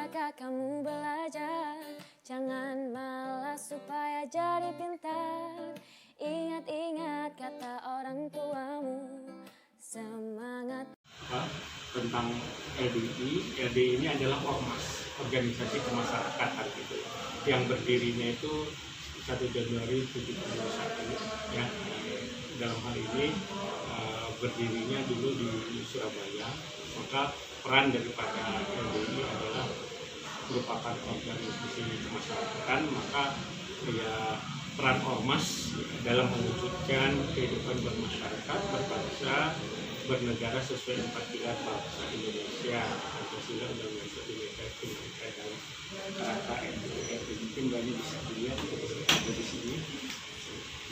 Bisakah kamu belajar? Jangan malas supaya jadi pintar. Ingat-ingat kata orang tuamu. Semangat. Tentang LDI. LDI ini adalah ormas, organisasi kemasyarakatan gitu, yang berdirinya itu 1 Januari 1971 ya. Dalam hal ini berdirinya dulu di Surabaya. Maka peran daripada LDI adalah merupakan organisasi kemasyarakatan, maka ya peran ormas dalam mewujudkan kehidupan bermasyarakat, berbangsa, bernegara sesuai 4 pilar bangsa Indonesia, Pancasila, Undang-Undang Indonesia, Bineka dalam Kerangka NKRI. Mungkin banyak bisa dilihat di sini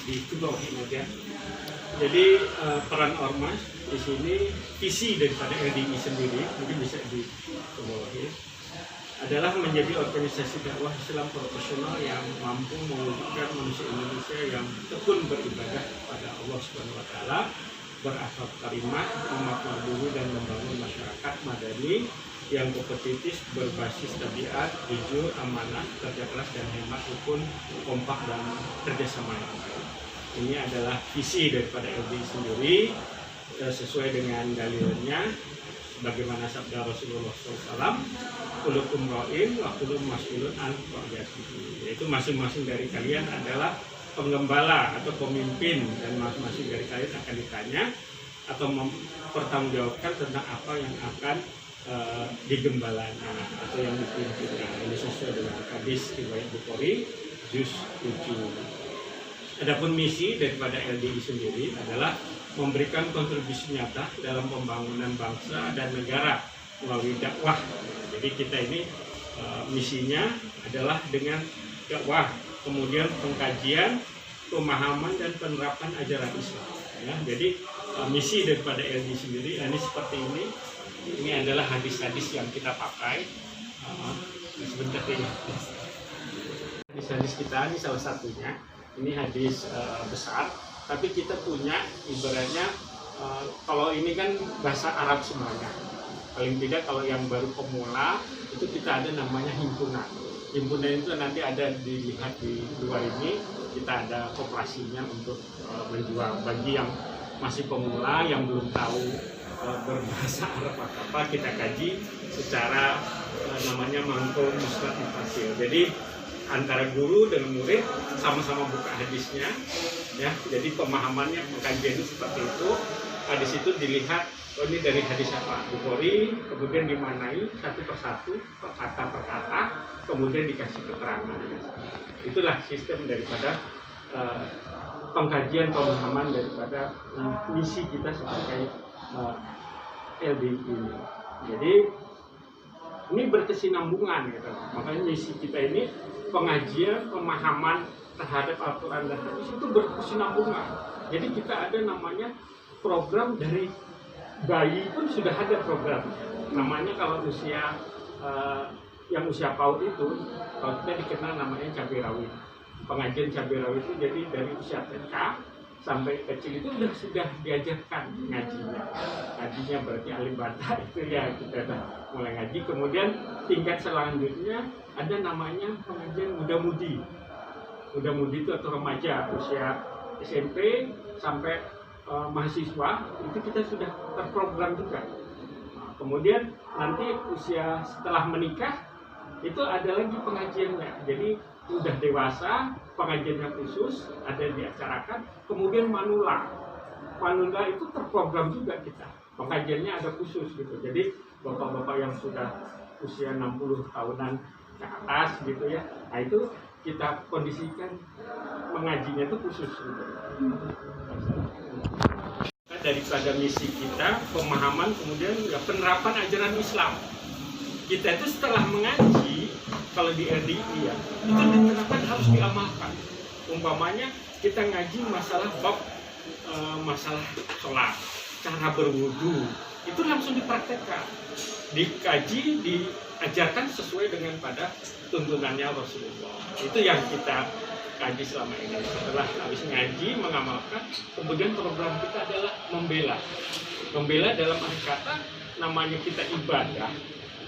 di bawah ini aja. Jadi peran ormas di sini, visi daripada LDI sendiri mungkin bisa di bawah ini, adalah menjadi organisasi dakwah Islam profesional yang mampu mewujudkan manusia Indonesia yang tekun beribadah pada Allah Subhanahu wa taala, berakhlak karimah, memaknai diri dan membangun masyarakat madani yang kompetitif, berbasis tabiat, jujur, amanah, kerja keras dan hemat, rukun, kompak dan kerjasama yang baik. Ini adalah visi daripada LDI sendiri, sesuai dengan dalilnya bagaimana sabda Rasulullah SAW, kulukum ra'in wa kulukum mas'ulun an ra'iyatihi, yaitu masing-masing dari kalian adalah penggembala atau pemimpin, dan masing-masing dari kalian akan ditanya atau mempertanggungjawabkan tentang apa yang akan digembalanya atau yang dipimpinnya. Ini sesuai dengan hadis riwayat Bukhari juz 7. Adapun misi daripada LDI sendiri adalah memberikan kontribusi nyata dalam pembangunan bangsa dan negara melalui dakwah. Jadi kita ini misinya adalah dengan dakwah, kemudian pengkajian, pemahaman dan penerapan ajaran Islam. Ya, jadi misi daripada LDI sendiri ini seperti ini. Ini adalah hadis-hadis yang kita pakai. Sebentar ini. Hadis-hadis kita ini salah satunya. Ini hadis besar, tapi kita punya ibaratnya kalau ini kan bahasa Arab semuanya. Paling tidak kalau yang baru pemula itu kita ada namanya himpunan. Himpunan itu nanti ada dilihat di luar ini, kita ada koperasinya untuk menjual. Bagi yang masih pemula yang belum tahu berbahasa Arab apa, kita kaji secara namanya mangkul musnad fasil. Jadi antara guru dan murid sama-sama buka hadisnya, ya. Jadi pemahamannya, pengkajiannya seperti itu. Hadis itu dilihat, oh ini dari hadis apa? Bukhari, kemudian dimanai satu persatu, kata per kata, kemudian dikasih keterangan. Itulah sistem daripada pengkajian pemahaman daripada misi kita sebagai LDI ini. Jadi ini berkesinambungan gitu. Makanya misi kita ini pengajian, pemahaman terhadap Al-Quran dan hadis itu berkesinambungan. Jadi kita ada namanya program dari bayi pun sudah ada program. Namanya kalau usia yang usia PAUD itu, kalau kita dikenal namanya cabai rawit. Pengajian cabai rawit itu jadi dari usia TK sampai kecil itu sudah diajarkan ngajinya. Ngajinya berarti alim bata itu ya kita mulai ngaji. Kemudian tingkat selanjutnya ada namanya pengajian muda-mudi. Muda-mudi itu atau remaja usia SMP sampai mahasiswa itu kita sudah terprogram juga. Nah, kemudian nanti usia setelah menikah itu ada lagi pengajiannya. Jadi udah dewasa, pengajiannya khusus, ada diacarakan. Kemudian manula itu terprogram juga kita. Pengajiannya ada khusus gitu. Jadi bapak-bapak yang sudah usia 60 tahunan ke atas gitu ya, nah itu kita kondisikan mengajinya itu khusus gitu. Daripada misi kita, pemahaman, kemudian ya penerapan ajaran Islam. Kita itu setelah mengaji, kalau di LDI ya, itu diterapkan harus diamalkan. Umpamanya kita ngaji masalah bab masalah sholat, cara berwudu, itu langsung dipraktekkan, dikaji, diajarkan sesuai dengan pada tuntunannya Rasulullah. Itu yang kita kaji selama ini. Setelah habis ngaji, mengamalkan, kemudian program kita adalah membela. Membela dalam arti kata namanya kita ibadah,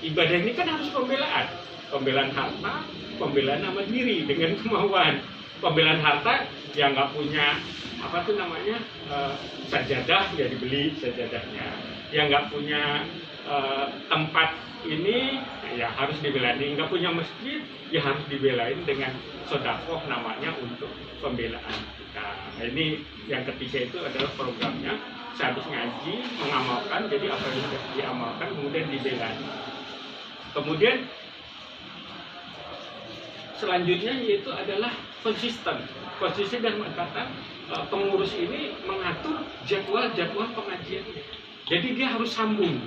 ibadah ini kan harus pembelaan harta, pembelaan nama diri dengan kemauan. Pembelaan harta yang nggak punya apa tuh namanya sajadah ya dibeli sajadahnya, yang nggak punya tempat ini ya harus dibelain, nggak punya masjid ya harus dibelain dengan sodakoh namanya untuk pembelaan kita. Nah, ini yang ketiga itu adalah programnya sehabis ngaji mengamalkan, jadi apa yang sudah diamalkan kemudian dibelain. Kemudian selanjutnya yaitu adalah konsisten dan kata pengurus ini mengatur jadwal pengajian. Jadi dia harus sambung.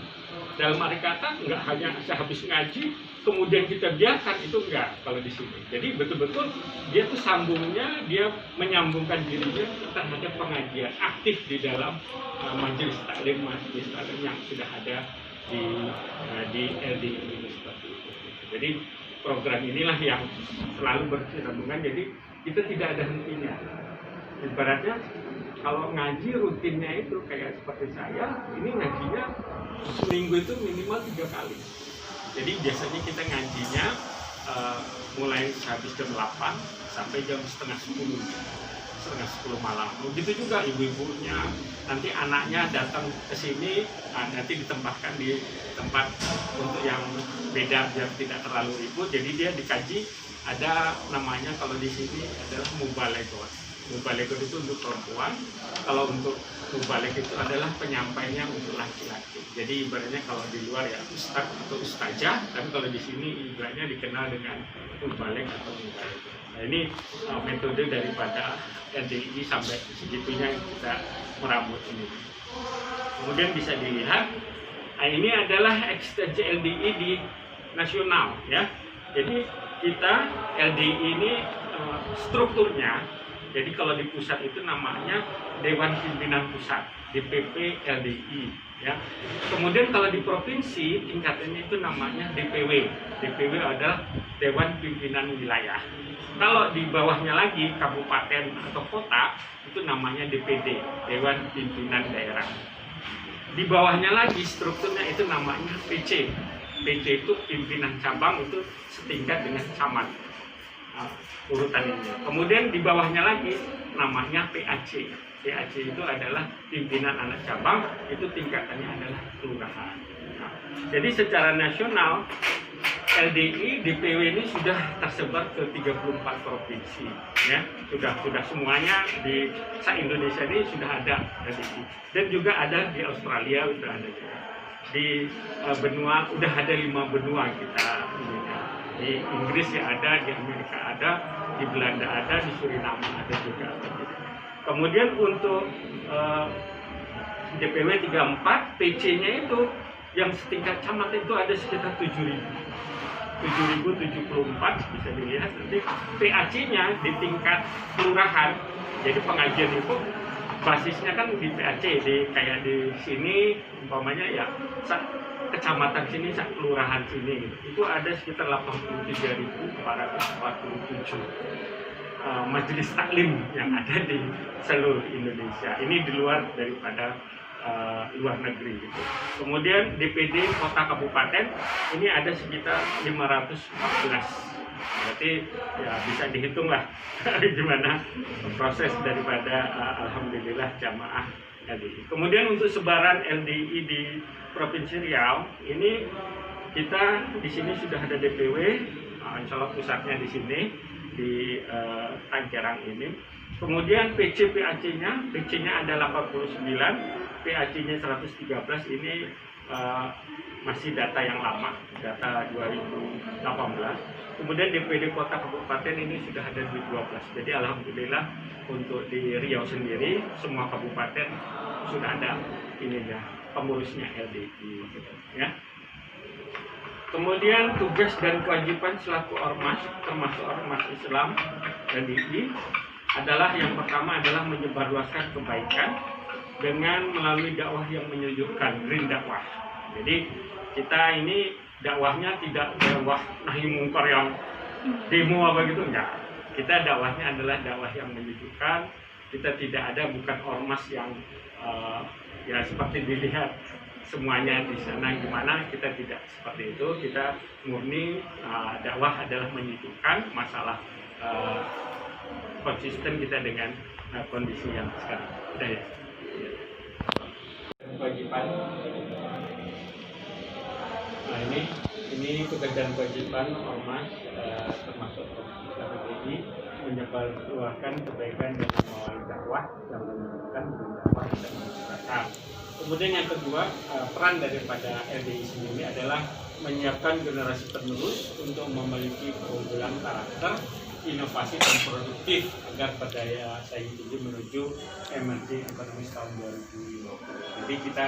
Dalam arti kata nggak hanya sehabis ngaji kemudian kita biarkan, itu enggak kalau di sini. Jadi betul-betul dia tuh sambungnya, dia menyambungkan dirinya terhadap pengajian, aktif di dalam majelis taklim yang sudah ada di LDI ini seperti itu. Jadi program inilah yang selalu bersambungan, jadi kita tidak ada hentinya. Ibaratnya kalau ngaji rutinnya itu kayak seperti saya, ini ngajinya seminggu itu minimal 3 kali. Jadi biasanya kita ngajinya mulai habis jam 8 sampai jam setengah 10 malam. Begitu juga ibu-ibunya, nanti anaknya datang ke sini, nanti ditempatkan di tempat untuk yang beda biar tidak terlalu ribut. Jadi dia dikaji, ada namanya kalau di sini adalah mubaleghah. Mubaleghah itu untuk perempuan, kalau untuk mubalik itu adalah penyampainya untuk laki-laki. Jadi ibaratnya kalau di luar ya ustaz atau ustazah, tapi kalau di sini ibaratnya dikenal dengan mubalik atau mubalik. Nah, ini metode daripada LDI sampai segitunya kita merambut ini. Kemudian bisa dilihat, ini adalah ekstensi LDI di nasional ya. Jadi kita LDI ini strukturnya, jadi kalau di pusat itu namanya Dewan Pimpinan Pusat, DPP LDI ya. Kemudian kalau di provinsi tingkatannya itu namanya DPW. DPW adalah Dewan Pimpinan Wilayah. Kalau di bawahnya lagi kabupaten atau kota itu namanya DPD, Dewan Pimpinan Daerah. Di bawahnya lagi strukturnya itu namanya PC. PC itu pimpinan cabang, itu setingkat dengan camat. Urutan ini. Kemudian di bawahnya lagi namanya PAC. PAC itu adalah pimpinan anak cabang, itu tingkatannya adalah kelurahan. Nah, jadi secara nasional LDI DPW ini sudah tersebar ke 34 provinsi ya. Sudah semuanya di se-Indonesia ini sudah ada LDI. Dan juga ada di Australia sudah ada juga. Di benua udah ada 5 benua kita ini. Di Inggris ya ada, di Amerika ada, di Belanda ada, di Suriname ada juga. Kemudian untuk DPW 34, PC-nya itu yang setingkat camat itu ada sekitar 7.074 bisa dilihat. Nanti PAC-nya di tingkat kelurahan, jadi pengajian itu basisnya kan di PAC, kayak di sini umpamanya ya kecamatan sini, kelurahan sini itu ada sekitar 83.447 majelis taklim yang ada di seluruh Indonesia. Ini di luar daripada luar negeri gitu. Kemudian DPD kota kabupaten ini ada sekitar 514. Berarti ya bisa dihitung lah gimana proses daripada alhamdulillah jamaah LDI. Kemudian untuk sebaran LDI di Provinsi Riau ini kita di sini sudah ada DPW, insya Allah pusatnya di sini di Tanggerang ini. Kemudian PC PAC-nya, PC-nya ada 89, PAC-nya 113. Ini masih data yang lama, data 2018. Kemudian DPD kota kabupaten ini sudah ada di 12. Jadi alhamdulillah untuk di Riau sendiri semua kabupaten sudah ada ini ya pengurusnya LDI gitu, ya. Kemudian tugas dan kewajiban selaku ormas, termasuk ormas Islam LDI adalah yang pertama adalah menyebarluaskan kebaikan dengan melalui dakwah yang menyejukkan, green dakwah. Jadi kita ini dakwahnya tidak dakwah nahi mungkar yang demo apa gitu, enggak. Kita dakwahnya adalah dakwah yang menyejukkan. Kita tidak ada, bukan ormas yang ya seperti dilihat semuanya di sana gimana, kita tidak seperti itu. Kita murni dakwah adalah menyibukkan masalah konsisten kita dengan kondisi yang sekarang. Udah ya. Kewajiban. Nah ini tugas dan kewajiban ormas termasuk KPPI menyebarluaskan kebaikan dan mengawali dakwah yang menunjukkan dakwah dan masyarakat. Kemudian yang kedua, peran daripada LDI sendiri adalah menyiapkan generasi penerus untuk memiliki keunggulan karakter, inovasi dan produktif agar berdaya saing tinggi menuju emerging ekonomi tahun 2020. Jadi kita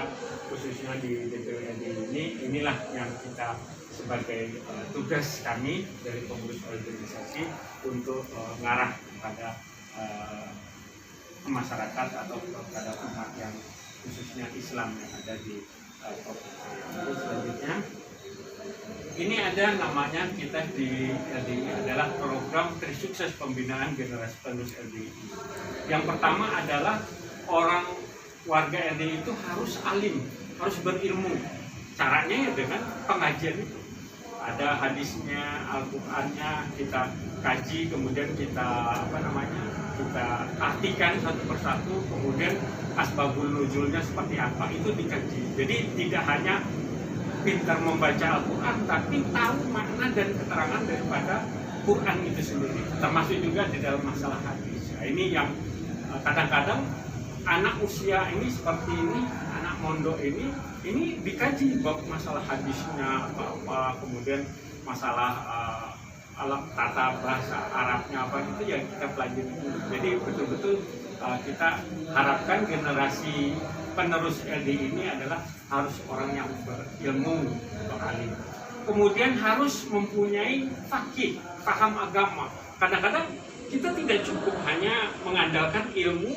khususnya di DPWD inilah yang kita sebagai tugas kami dari pengurus organisasi untuk mengarah kepada masyarakat atau kepada umat yang khususnya Islam yang ada di provinsi. Lalu selanjutnya ini ada namanya kita di LDI adalah program Trisukses Pembinaan Generasi Penerus LDI. Yang pertama adalah orang warga LDI itu harus alim, harus berilmu. Caranya ya dengan pengajian itu. Ada hadisnya, Al-Qur'annya kita kaji, kemudian kita kita artikan satu persatu, kemudian asbabul nuzulnya seperti apa itu dikaji. Jadi tidak hanya pintar membaca Al-Quran, tapi tahu makna dan keterangan daripada Quran itu sendiri, termasuk juga di dalam masalah hadis. Nah, ini yang kadang-kadang anak usia ini seperti ini, anak mondok ini dikaji bab masalah hadisnya apa, kemudian masalah alat tata bahasa Arabnya apa itu yang kita pelajari. Jadi betul-betul kita harapkan generasi penerus LDI ini adalah harus orang yang berilmu atau alim. Kemudian harus mempunyai fakih, paham agama. Kadang-kadang kita tidak cukup hanya mengandalkan ilmu,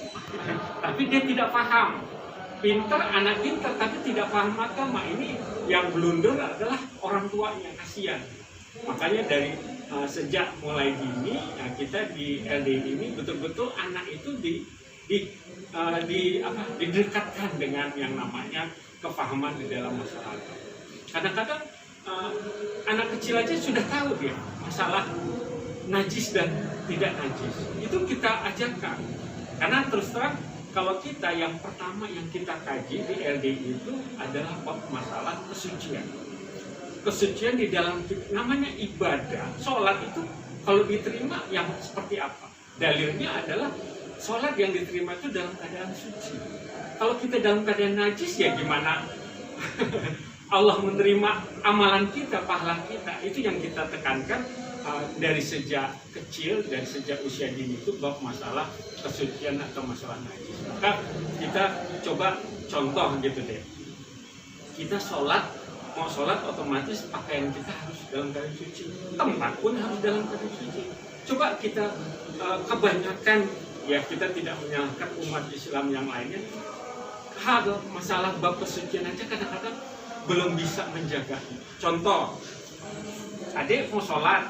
tapi dia tidak paham. Pintar, anak pintar, tapi tidak paham agama. Ini yang blunder adalah orang tuanya, kasihan. Makanya dari sejak mulai dini, kita di LDI ini betul-betul anak itu didekatkan dengan yang namanya kepahaman di dalam masyarakat. Kadang-kadang anak kecil aja sudah tahu dia masalah najis dan tidak najis. Itu kita ajarkan. Karena terus terang kalau kita yang pertama yang kita kaji di LDI itu adalah masalah kesucian. Kesucian di dalam namanya ibadah. Sholat itu kalau diterima yang seperti apa? Dalilnya adalah sholat yang diterima itu dalam keadaan suci. Kalau kita dalam keadaan najis ya gimana Allah menerima amalan kita, pahala kita. Itu yang kita tekankan dari sejak kecil, dari sejak usia dini itu bab masalah kesucian atau masalah najis. Maka kita coba contoh gitu deh. Kita mau sholat otomatis pakaian kita harus dalam keadaan suci. Tempat pun harus dalam keadaan suci. Coba kita kebanyakan ya kita tidak menyalahkan umat Islam yang lainnya. Masalah bab kesucian aja kadang-kadang belum bisa menjaga. Contoh, adik mau sholat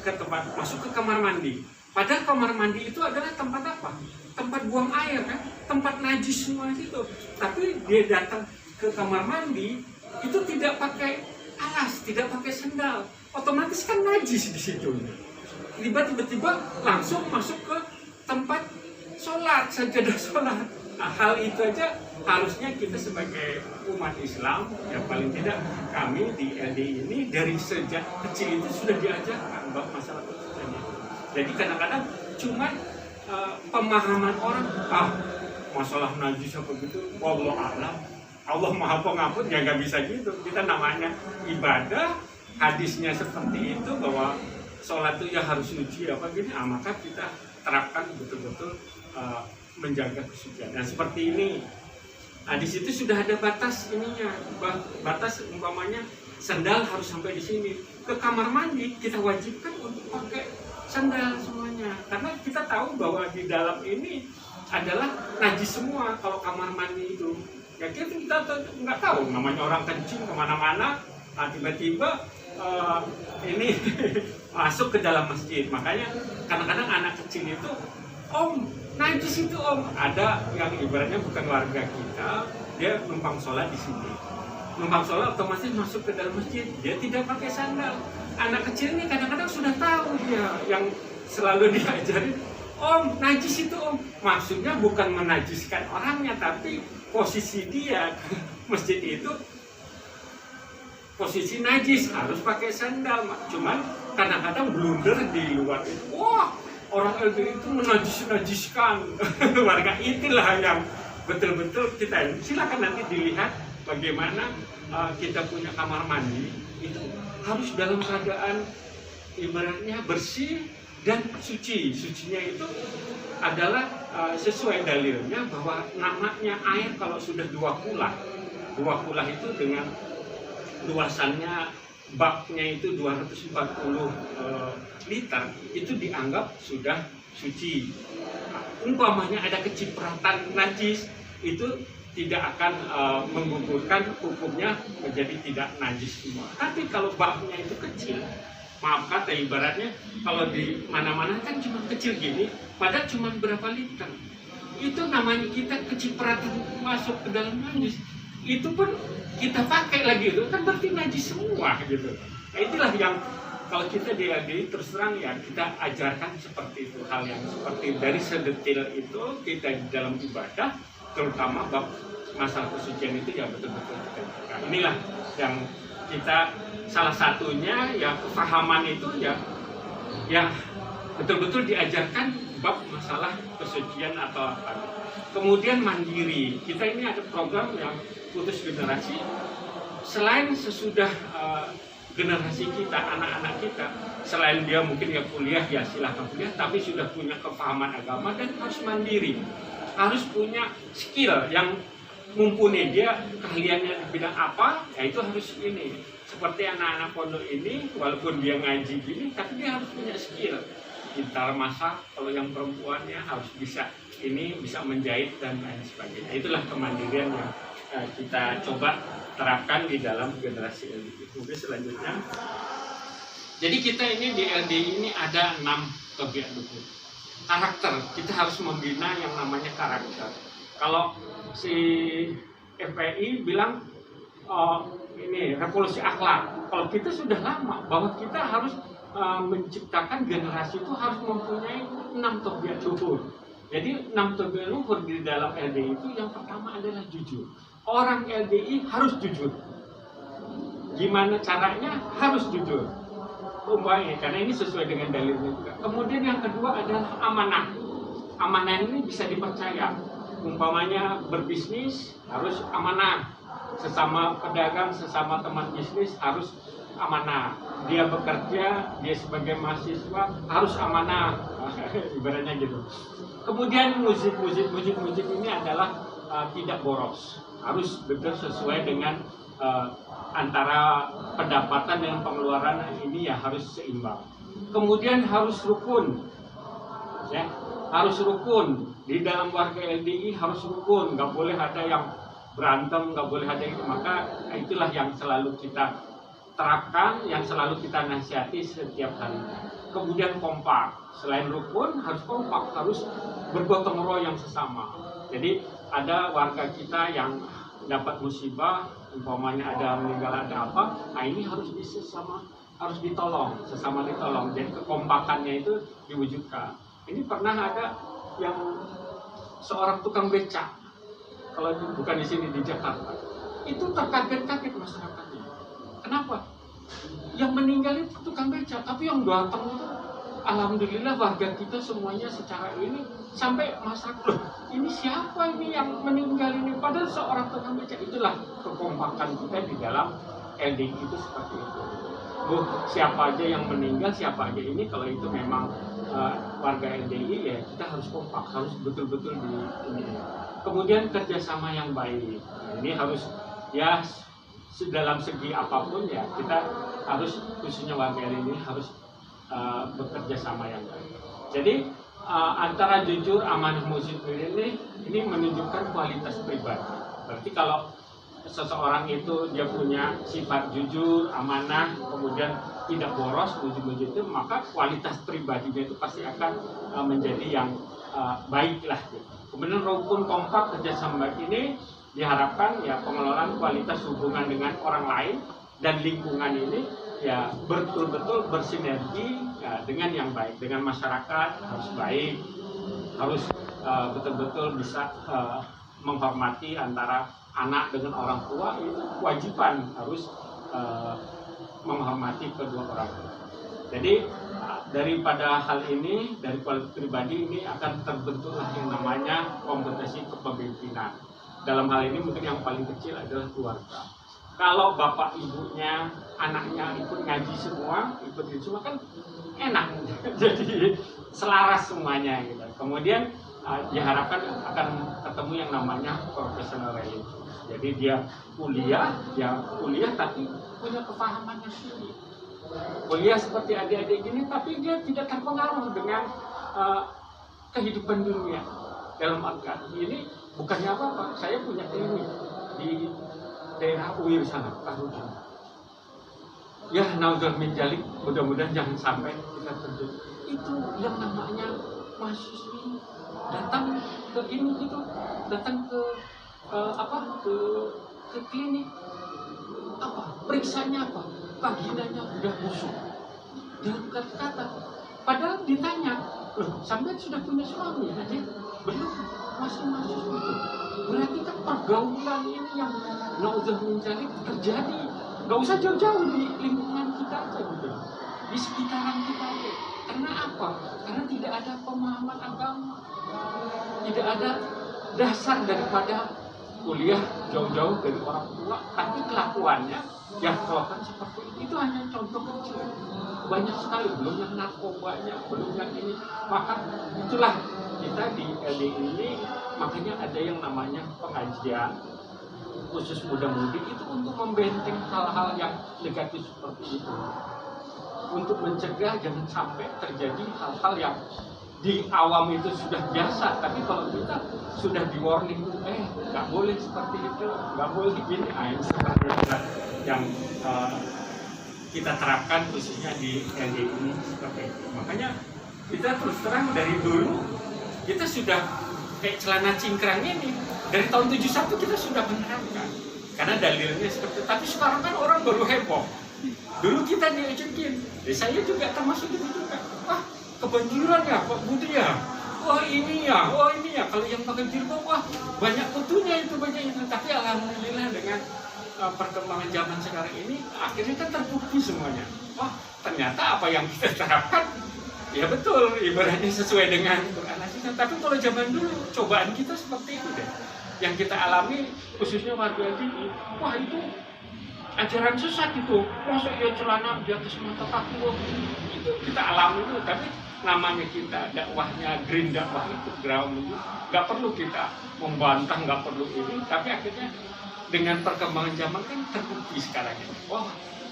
ke tempat, masuk ke kamar mandi. Padahal kamar mandi itu adalah tempat apa? Tempat buang air kan? Tempat najis semua itu. Tapi dia datang ke kamar mandi itu tidak pakai alas, tidak pakai sandal. Otomatis kan najis di situ. Tiba-tiba langsung masuk ke tempat sholat, sajadah sholat. Nah, hal itu aja harusnya kita sebagai umat Islam, ya paling tidak kami di LDI ini dari sejak kecil itu sudah diajarkan bahwa masalah kesucian itu. Jadi kadang-kadang cuma pemahaman orang, masalah najis apa gitu, wallahu a'lam, Allah maha pengampun, ya nggak bisa gitu. Kita namanya ibadah, hadisnya seperti itu bahwa sholat itu ya harus suci apa gini, maka kita terapkan betul-betul menjaga kesucian. Nah seperti ini, nah di situ sudah ada batas ininya, batas umpamanya sandal harus sampai di sini. Ke kamar mandi kita wajibkan untuk pakai sandal semuanya, karena kita tahu bahwa di dalam ini adalah najis semua. Kalau kamar mandi itu, ya kita nggak tahu namanya orang kencing kemana-mana, nah tiba-tiba ini masuk ke dalam masjid. Makanya kadang-kadang anak kecil itu, om najis itu om, ada yang ibaratnya bukan warga kita, dia numpang sholat di sini. numpang sholat otomatis masuk ke dalam masjid, dia tidak pakai sandal. Anak kecil ini kadang-kadang sudah tahu dia, yang selalu diajarin, om najis itu om, maksudnya bukan menajiskan orangnya, tapi posisi dia masjid itu posisi najis, harus pakai sandal. Cuman kadang-kadang blunder di luar itu, wah orang LDI itu menajis-najiskan warga. Itulah yang betul-betul kita, silakan nanti dilihat bagaimana kita punya kamar mandi itu harus dalam keadaan ibaratnya bersih dan suci. Sucinya itu adalah sesuai dalilnya bahwa namanya air kalau sudah dua kulah itu dengan luasannya baknya itu 240 liter, itu dianggap sudah suci. Umpamanya ada kecipratan najis, itu tidak akan menggugurkan hukumnya menjadi tidak najis semua. Tapi kalau baknya itu kecil, maaf kata ibaratnya kalau di mana-mana kan cuma kecil gini, padahal cuma berapa liter, itu namanya kita kecipratan masuk ke dalam najis, itu pun kita pakai lagi, itu kan berarti najis semua gitu. Nah itulah yang kalau kita diadili terus terang ya kita ajarkan seperti itu, hal yang seperti dari sedetil itu kita di dalam ibadah, terutama bab masalah kesucian itu ya betul-betul kita jaga. Inilah yang kita salah satunya ya kefahaman itu ya betul-betul diajarkan bab masalah kesucian atau apa. Kemudian mandiri, kita ini ada program yang putus generasi. Selain sesudah generasi kita, anak-anak kita, selain dia mungkin ya kuliah, ya silahkan kuliah, tapi sudah punya kefahaman agama dan harus mandiri, harus punya skill yang mumpuni. Dia keahliannya di bidang apa, ya itu harus ini. Seperti anak-anak pondok ini, walaupun dia ngaji gini, tapi dia harus punya skill. Gitar masak, kalau yang perempuannya harus bisa ini, bisa menjahit dan lain sebagainya. Itulah kemandirian yang kita coba terapkan di dalam generasi LDI. Kemudian selanjutnya, jadi kita ini di LDI ini ada 6 tabiat luhur. Karakter, kita harus membina yang namanya karakter. Kalau si FPI bilang ini revolusi akhlak, kalau kita sudah lama bahwa kita harus menciptakan generasi itu harus mempunyai 6 tabiat luhur. Jadi 6 tabiat luhur di dalam LDI itu yang pertama adalah jujur. Orang LDI harus jujur. Gimana caranya? Harus jujur. Umpamanya, karena ini sesuai dengan dalilnya juga. Kemudian yang kedua adalah amanah. Amanah ini bisa dipercaya. Umpamanya berbisnis harus amanah. Sesama pedagang, sesama teman bisnis harus amanah. Dia bekerja, dia sebagai mahasiswa harus amanah. Ibaratnya gitu. Kemudian musik ini adalah tidak boros. Harus betul sesuai dengan antara pendapatan dengan pengeluaran ini ya harus seimbang. Kemudian harus rukun, ya harus rukun di dalam warga LDI, harus rukun, nggak boleh ada yang berantem, nggak boleh ada itu. Maka itulah yang selalu kita terapkan, yang selalu kita nasihati setiap hari. Kemudian kompak, selain rukun harus kompak, harus bergotong royong sesama. Jadi ada warga kita yang dapat musibah, umpamanya ada meninggal, ada apa, nah ini harus harus ditolong, sesama ditolong. Jadi kekompakannya itu diwujudkan. Ini pernah ada yang seorang tukang becak, kalau bukan di sini di Jakarta, itu terkaget-kaget masyarakatnya. Kenapa? Yang meninggal itu tukang becak, tapi yang datang itu alhamdulillah warga kita semuanya secara ini sampai masyarakat, loh ini siapa ini yang meninggal ini, padahal seorang tukang becak. Itulah kekompakan kita di dalam LDI itu seperti itu. Siapa aja yang meninggal, siapa aja ini, kalau itu memang warga LDI ya kita harus kompak, harus betul-betul di ini. Kemudian kerjasama yang baik, ini harus ya dalam segi apapun ya kita harus, khususnya warga LDI harus bekerja sama yang baik. Jadi antara jujur, amanah, musik ini menunjukkan kualitas pribadi. Berarti kalau seseorang itu dia punya sifat jujur, amanah, kemudian tidak boros, musik itu, maka kualitas pribadinya itu pasti akan menjadi yang baik lah. Kemudian rukun, kompak, kerjasama baik ini diharapkan ya pengelolaan kualitas hubungan dengan orang lain dan lingkungan ini ya betul-betul bersinergi ya, dengan yang baik, dengan masyarakat harus baik, harus betul-betul bisa menghormati antara anak dengan orang tua, itu kewajiban harus menghormati kedua orang tua. Jadi daripada hal ini, dari kualitas pribadi ini akan terbentuklah yang namanya kompetensi kepemimpinan. Dalam hal ini mungkin yang paling kecil adalah keluarga. Kalau bapak ibunya, anaknya ikut ngaji semua, ikut itu semua kan enak, jadi selaras semuanya gitu. Kemudian diharapkan akan ketemu yang namanya professional religion. Jadi dia kuliah tapi punya kepahamannya sendiri. Kuliah seperti adik-adik ini, tapi dia tidak terpengaruh dengan kehidupan dunia. Dalam arti ini bukannya apa-apa, saya punya klinik di daerah UIR sana, Kahrujan. Ya, naudzubillah min dzalik, mudah-mudahan jangan sampai kita terjadi. Itu yang namanya mahasiswi datang ke ini gitu, datang ke ke klinik, periksanya apa? Vaginanya udah busuk. Dalam kata-kata, padahal ditanya, loh, sampai sudah punya suami, aja belum, masih mahasiswa itu. Berarti kan pergaulan ini yang naudzubillah min dzalik terjadi. Gak usah jauh-jauh di lingkungan kita aja gitu, di sekitaran kita aja. Karena apa? Karena tidak ada pemahaman agama, tidak ada dasar daripada kuliah jauh-jauh dari orang tua, tapi kelakuannya yang kelakuan seperti itu hanya contoh kecil. Banyak sekali, belum yang narkobanya, belum yang ini. Maka itulah kita di LDI ini, makanya ada yang namanya pengajian khusus muda-mudi itu untuk membenteng hal-hal yang negatif seperti itu, untuk mencegah jangan sampai terjadi hal-hal yang di awam itu sudah biasa, tapi kalau kita sudah di warning, nggak boleh seperti itu, nggak boleh gini, ini seperti itu yang kita terapkan khususnya di LDI ini seperti itu. Makanya kita terus terang dari dulu kita sudah kayak celana cingkrang ini dari tahun 71 kita sudah menerapkan karena dalilnya seperti itu. Tapi sekarang kan orang baru heboh. Dulu kita diejekin, saya juga termasuk itu juga. Wah, kebanjiran ya Pak Budi ya, wah ini ya, kalau yang pakai jilbab wah banyak kutunya itu, banyak itu. Tapi alhamdulillah dengan perkembangan zaman sekarang ini akhirnya kan terbukti semuanya. Wah, ternyata apa yang kita terapkan ya betul, ibaratnya sesuai dengan Quran. Tapi kalau zaman dulu cobaan kita seperti itu deh, yang kita alami khususnya warga ini. Wah, itu ajaran sesat itu, masa ya celana di atas mata kaki, itu kita alami dulu. Tapi namanya kita dakwahnya green dakwah itu, ground itu nggak perlu kita membantah, nggak perlu ini. Tapi akhirnya dengan perkembangan zaman kan terbukti sekarang ini. Wah,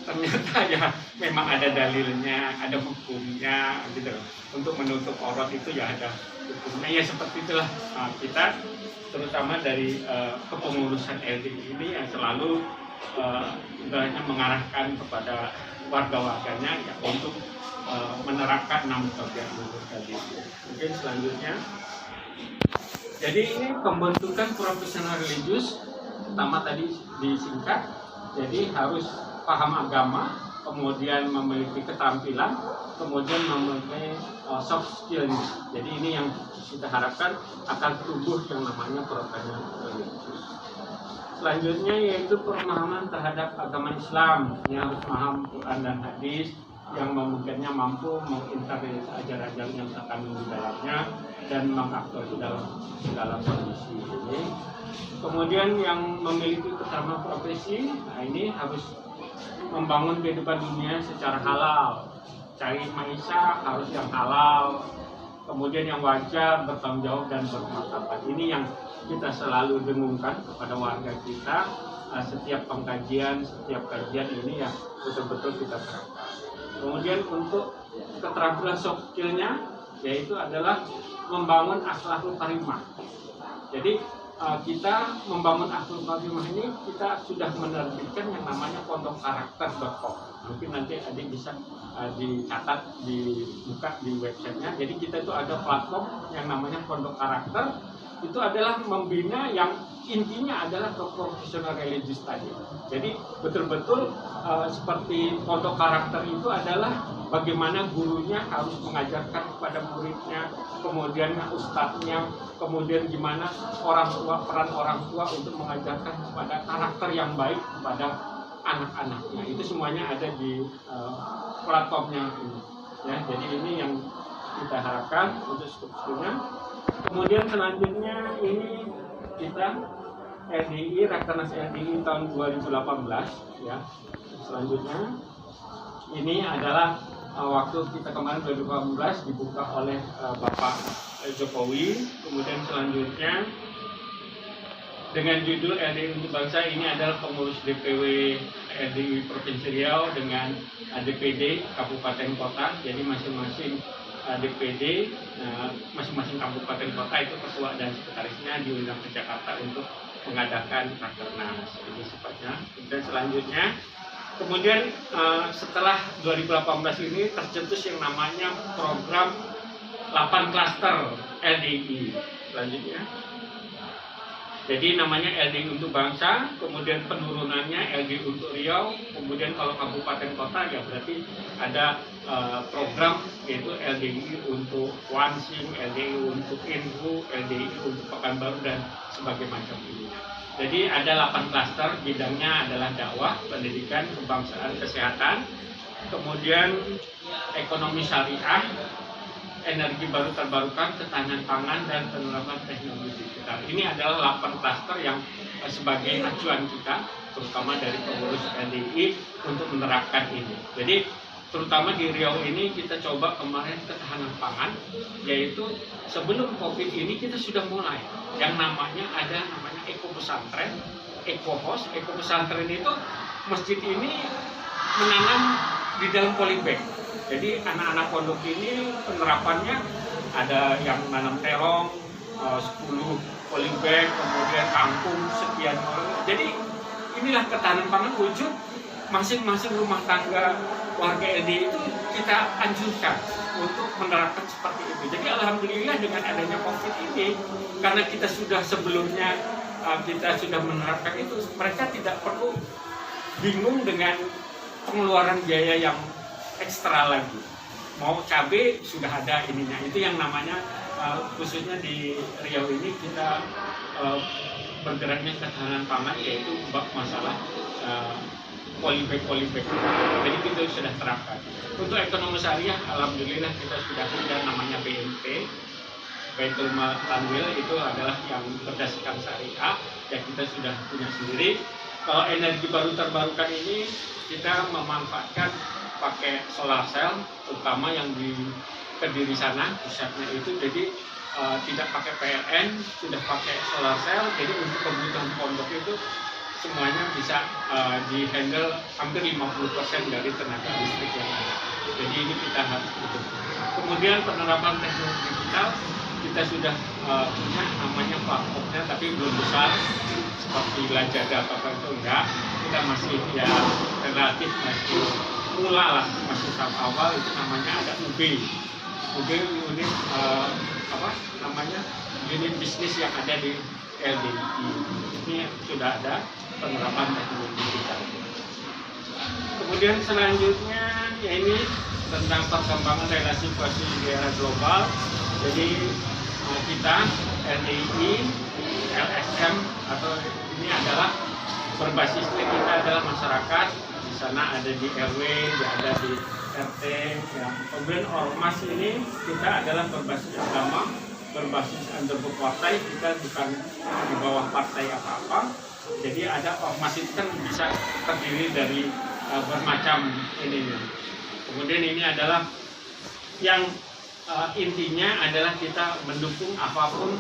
ternyata ya memang ada dalilnya, ada hukumnya gitu. Untuk menutup aurat itu ya ada hukumnya. Ya seperti itulah kita terutama dari kepengurusan LDI ini yang selalu mengarahkan kepada warga-warganya ya untuk menerapkan 6 bagian lulus tadi. Mungkin selanjutnya, jadi ini pembentukan profesional religius pertama tadi disingkat, jadi harus paham agama, kemudian memiliki keterampilan, kemudian memiliki soft skills. Jadi ini yang kita harapkan akan tumbuh yang namanya profesional religius. Selanjutnya yaitu pemahaman terhadap agama Islam, yang harus paham Quran dan hadis, yang memungkinkannya mampu menginterpretasi ajaran-ajaran yang terkandung di dalamnya dan mengakui dalam segala kondisi ini. Kemudian yang memiliki kesamaan profesi, nah ini harus membangun kehidupan dunia secara halal, cari maisha harus yang halal, kemudian yang wajar, bertanggung jawab dan bermartabat. Ini yang kita selalu dengungkan kepada warga kita. Setiap pengkajian, setiap kajian ini ya betul-betul kita terapkan. Kemudian untuk keterampilan soft skill-nya yaitu adalah membangun akhlakul karimah. Jadi kita membangun akhlakul karimah ini kita sudah menerbitkan yang namanya pondokkarakter.com. Mungkin nanti adik bisa dicatat, dibuka di websitenya. Jadi kita itu ada platform yang namanya Pondok Karakter. itu adalah membina yang intinya adalah ke profesional religius tadi. Jadi betul-betul seperti pondok karakter itu adalah bagaimana gurunya harus mengajarkan kepada muridnya, kemudian ustadznya, kemudian gimana peran orang tua untuk mengajarkan kepada karakter yang baik kepada anak-anaknya. Itu semuanya ada di platformnya ini. Ya, jadi ini yang kita harapkan untuk sebetulnya. Kemudian selanjutnya ini kita RDI, Rakernas RDI tahun 2018 ya. Selanjutnya ini adalah waktu kita kemarin 2018 dibuka oleh Bapak Jokowi. Kemudian selanjutnya dengan judul RDI untuk Bangsa, ini adalah pengurus DPW RDI Provinsi Riau dengan DPD Kabupaten Kota. Jadi masing-masing DPD, masing-masing kabupaten kota itu ketua dan sekretarisnya diundang ke Jakarta untuk mengadakan Rakernas. Ini sifatnya. Dan selanjutnya, kemudian setelah 2018 ini tercetus yang namanya program 8 klaster LDI. Selanjutnya, jadi namanya LDI untuk Bangsa, kemudian penurunannya LDI untuk Riau, kemudian kalau kabupaten kota ya berarti ada program yaitu LDI untuk Wansing, LDI untuk Inhu, LDI untuk Pekanbaru dan sebagainya macam ini. Jadi ada 8 klaster, bidangnya adalah dakwah, pendidikan, kebangsaan, kesehatan, kemudian ekonomi syariah, energi baru terbarukan, ketahanan pangan, dan penerapan teknologi digital. Ini adalah 8 klaster yang sebagai acuan kita, terutama dari pengurus LDI untuk menerapkan ini. Jadi terutama di Riau ini kita coba kemarin ketahanan pangan, yaitu sebelum COVID ini kita sudah mulai yang namanya Eko Pesantren, Eko House. Eko Pesantren itu masjid ini menanam di dalam polybag. Jadi anak-anak pondok ini penerapannya ada yang menanam terong, 10 polybag, kemudian kangkung sekian. Jadi inilah ketahanan pangan wujud masing-masing rumah tangga warga LDI itu kita anjurkan untuk menerapkan seperti itu. Jadi alhamdulillah dengan adanya COVID ini, karena kita sudah sebelumnya kita sudah menerapkan itu, mereka tidak perlu bingung dengan pengeluaran biaya yang ekstra lagi. Mau cabai sudah ada ininya. Itu yang namanya khususnya di Riau ini kita bergeraknya ketahanan pangan, yaitu masalah polybag. Jadi kita sudah terapkan. Untuk ekonomi syariah, alhamdulillah kita sudah ada namanya BMP, Baitul Mal Tanwil, itu adalah yang berdasarkan syariah yang kita sudah punya sendiri. Kalau energi baru terbarukan ini kita memanfaatkan pakai solar cell, terutama yang di Kediri sana pusatnya itu. Jadi tidak pakai PLN, sudah pakai solar cell. Jadi untuk kebutuhan pondok itu semuanya bisa dihandle hampir 50% dari tenaga listrik yang ada. Jadi ini kita harus butuh. Kemudian penerapan teknologi digital kita sudah punya namanya platformnya, tapi belum besar seperti Lajada apa itu enggak. Kita masih ya relatif masih mula lah, masih tahap awal. Itu namanya ada unit unit bisnis yang ada di LDI. Ini sudah ada penerapan teknologi digital. Kemudian selanjutnya ya ini tentang perkembangan relasi koalisi di era global. Jadi kita LDI, LSM atau ini adalah berbasisnya kita adalah masyarakat. Di sana ada di RW, ada di RT. Ya. Kemudian ormas ini kita adalah berbasis agama, berbasis underbook partai. Kita bukan di bawah partai apa-apa. Jadi ada ormas itu kan bisa terdiri dari bermacam ininya. Kemudian ini adalah yang intinya adalah kita mendukung apapun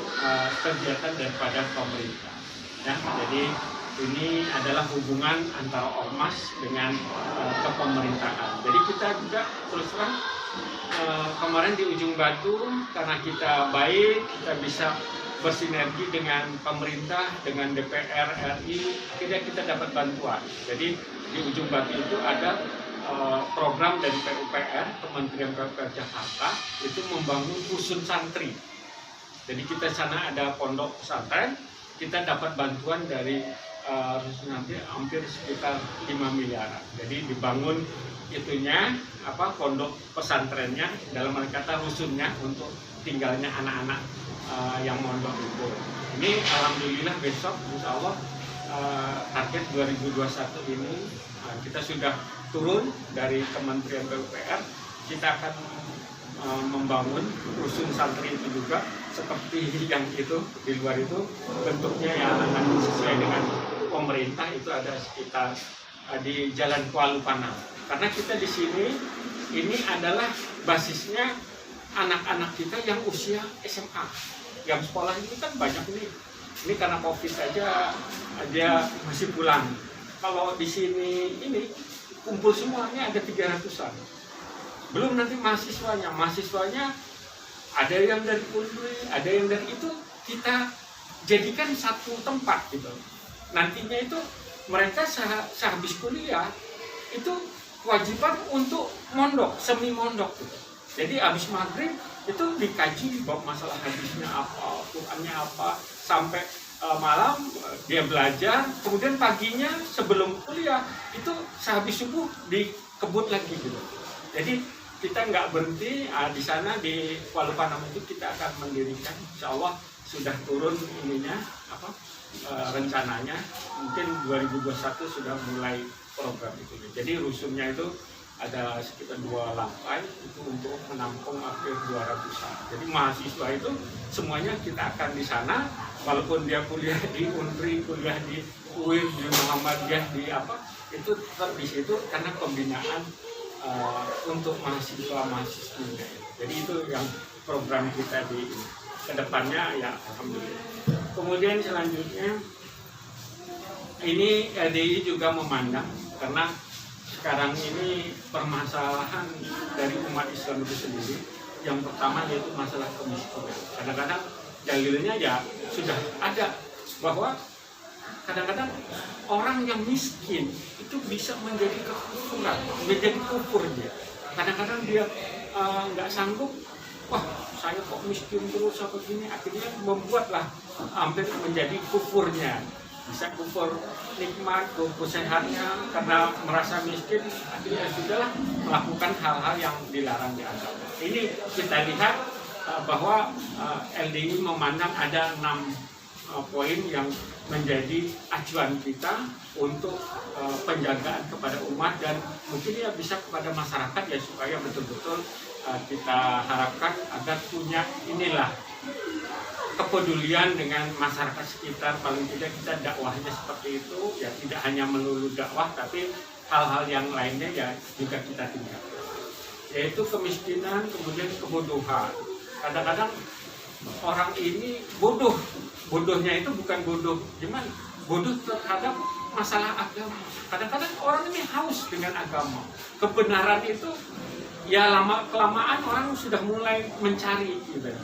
kegiatan daripada pemerintah. Ya, jadi ini adalah hubungan antara ormas dengan kepemerintahan. Jadi kita juga terus terang kemarin di Ujung Batu, karena kita baik, kita bisa bersinergi dengan pemerintah, dengan DPR RI, kita dapat bantuan. Jadi di Ujung Batu itu ada program dari PUPR, Kementerian PUPR Jakarta, itu membangun rusun santri. Jadi kita sana ada pondok pesantren, kita dapat bantuan dari nanti hampir sekitar 5 miliar. Jadi dibangun itunya pondok pesantrennya, dalam kata rusunnya untuk tinggalnya anak-anak yang mondok itu. Ini alhamdulillah besok insya Allah target 2021 ini kita sudah turun dari Kementerian PUPR. Kita akan membangun rusun santri itu juga seperti yang itu di luar itu, bentuknya yang akan sesuai dengan pemerintah. Itu ada sekitar di Jalan Kuala Lumpur. Karena kita di sini ini adalah basisnya anak-anak kita yang usia SMA, yang sekolah ini kan banyak nih. Ini karena COVID aja dia masih pulang. Kalau di sini ini kumpul semuanya ada 300-an. Belum nanti mahasiswanya ada yang dari Undri, ada yang dari itu, kita jadikan satu tempat gitu. Nantinya itu mereka sehabis kuliah itu kewajiban untuk mondok, semi mondok gitu. Jadi habis maghrib itu dikaji bab masalah hadisnya apa, Qurannya apa, sampai malam dia belajar, kemudian paginya sebelum kuliah itu sehabis subuh dikebut lagi gitu. Jadi kita nggak berhenti di sana di Kuala Lumpur itu kita akan mendirikan, insya Allah sudah turun ininya rencananya, mungkin 2021 sudah mulai program itu. Jadi rusunnya itu ada sekitar 2 lantai itu untuk menampung hampir 200-an. Jadi mahasiswa itu semuanya kita akan di sana, walaupun dia kuliah di Undri, kuliah di UIN, di Muhammadiyah, di itu tetap di situ karena pembinaan untuk mahasiswa-mahasiswinya. Jadi itu yang program kita di kedepannya ya, alhamdulillah. Kemudian selanjutnya ini LDI juga memandang, karena sekarang ini permasalahan dari umat Islam itu sendiri, yang pertama yaitu masalah kemiskinan. Kadang-kadang dalilnya ya sudah ada bahwa kadang-kadang orang yang miskin itu bisa menjadi kekufuran, menjadi kufur dia. Kadang-kadang dia nggak sanggup, wah saya kok miskin terus apa gini, akhirnya membuatlah hampir menjadi kufurnya. Bisa kufur nikmat, kufur sehatnya, karena merasa miskin, akhirnya sudahlah melakukan hal-hal yang dilarang di agama. Ini kita lihat bahwa LDI memandang ada 6 poin yang menjadi acuan kita untuk penjagaan kepada umat, dan mungkin ya bisa kepada masyarakat ya, supaya betul-betul kita harapkan agar punya inilah kepedulian dengan masyarakat sekitar. Paling tidak kita dakwahnya seperti itu ya, tidak hanya melulu dakwah tapi hal-hal yang lainnya ya juga kita tinggalkan, yaitu kemiskinan, kemudian kebodohan. Kadang-kadang orang ini bodohnya itu bukan bodoh gimana, bodoh terhadap masalah agama. Kadang-kadang orang ini haus dengan agama, kebenaran itu ya lama kelamaan orang sudah mulai mencari gitu.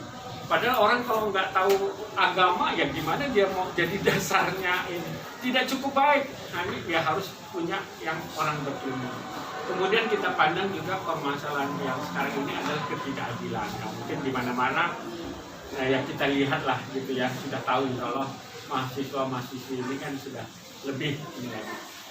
Padahal orang kalau nggak tahu agama ya gimana dia mau jadi dasarnya ini tidak cukup baik. Nah ini ya harus punya yang orang berilmu. Kemudian kita pandang juga permasalahan yang sekarang ini adalah ketidakadilan. Nah, mungkin di mana-mana ya kita lihatlah gitu ya, sudah tahu kalau mahasiswa-mahasiswi ini kan sudah lebih ini.